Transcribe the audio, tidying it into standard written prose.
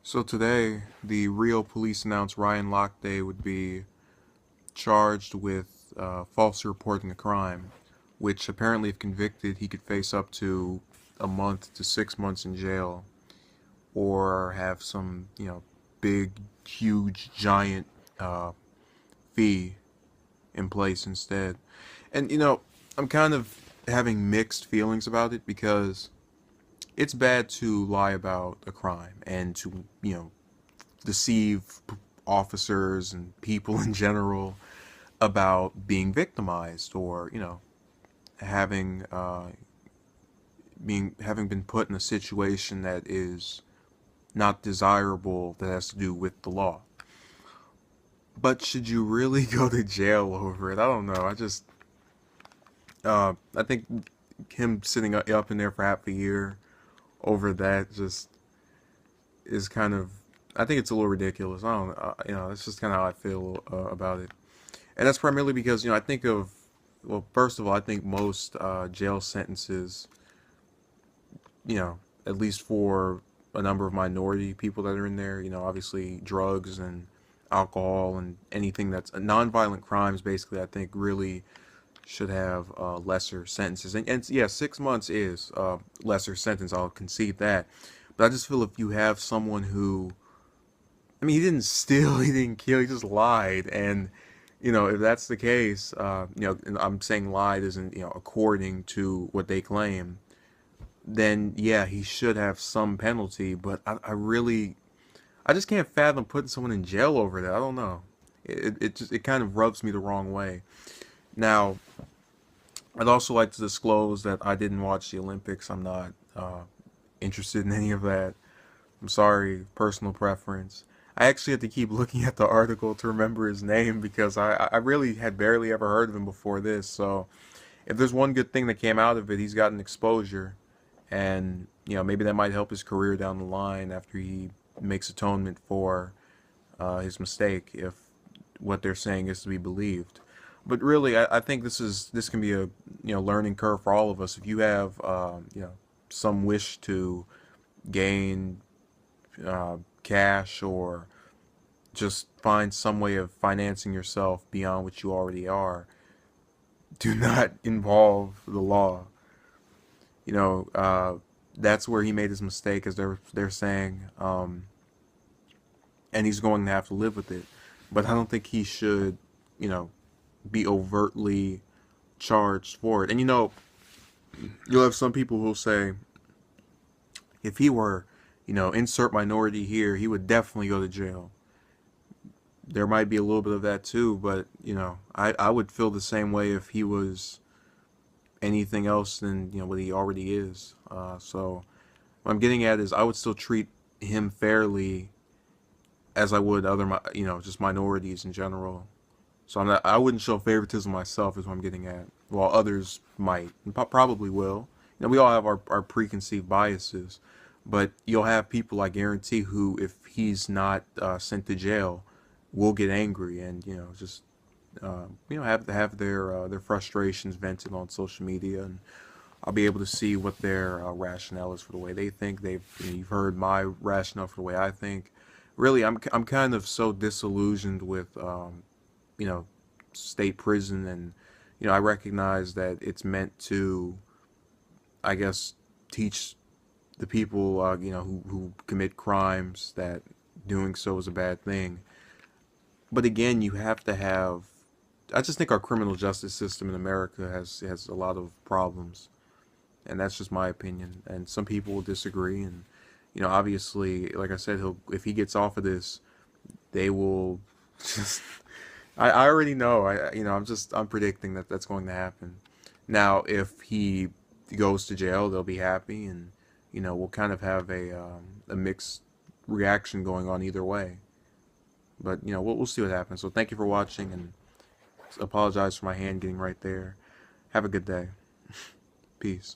So today, the Rio police announced Ryan Lochte would be charged with falsely reporting a crime, which apparently, if convicted, he could face up to a month to 6 months in jail, or have some, big, huge, giant uh, fee in place instead. And I'm kind of having mixed feelings about it because it's bad to lie about a crime and to, deceive officers and people in general about being victimized or having having been put in a situation that is not desirable that has to do with the law. But should you really go to jail over it? I don't know. I think him sitting up in there for half a year over that just is kind of, I think it's a little ridiculous. I don't that's just kind of how I feel about it. And that's primarily because, I think of, well, first of all, I think most jail sentences, at least for a number of minority people that are in there, obviously drugs and alcohol and anything that's nonviolent crimes, basically, I think really should have lesser sentences. And yeah, 6 months is lesser sentence. I'll concede that. But I just feel if you have someone who, I mean, he didn't steal, he didn't kill, he just lied. And, if that's the case, and I'm saying lied isn't, according to what they claim, then yeah, he should have some penalty. But I just can't fathom putting someone in jail over that. I don't know. It kind of rubs me the wrong way. Now, I'd also like to disclose that I didn't watch the Olympics. I'm not interested in any of that. I'm sorry, personal preference. I actually had to keep looking at the article to remember his name because I really had barely ever heard of him before this. So if there's one good thing that came out of it, he's gotten exposure. And, maybe that might help his career down the line after he makes atonement for his mistake, if what they're saying is to be believed. But really, I think this can be a learning curve for all of us. If you have some wish to gain cash or just find some way of financing yourself beyond what you already are, do not involve the law. You know, that's where he made his mistake, as they're saying, and he's going to have to live with it. But I don't think he should, be overtly charged for it. And you'll have some people who'll say, if he were, insert minority here, he would definitely go to jail. There might be a little bit of that too, but I would feel the same way if he was anything else than what he already is. So what I'm getting at is I would still treat him fairly as I would other just minorities in general. So I wouldn't show favoritism myself, is what I'm getting at. While others might, and probably will. We all have our preconceived biases, but you'll have people, I guarantee, who, if he's not sent to jail, will get angry and just have their frustrations vented on social media, and I'll be able to see what their rationale is for the way they think. You've heard my rationale for the way I think. Really, I'm kind of so disillusioned with state prison, and I recognize that it's meant to, I guess, teach the people who commit crimes that doing so is a bad thing. But again, you have to have. I just think our criminal justice system in America has a lot of problems, and that's just my opinion. And some people will disagree, and obviously, like I said, if he gets off of this, they will just. I already know. I'm predicting that that's going to happen. Now, if he goes to jail, they'll be happy, and we'll kind of have a mixed reaction going on either way. But we'll see what happens. So thank you for watching, and apologize for my hand getting right there. Have a good day. Peace.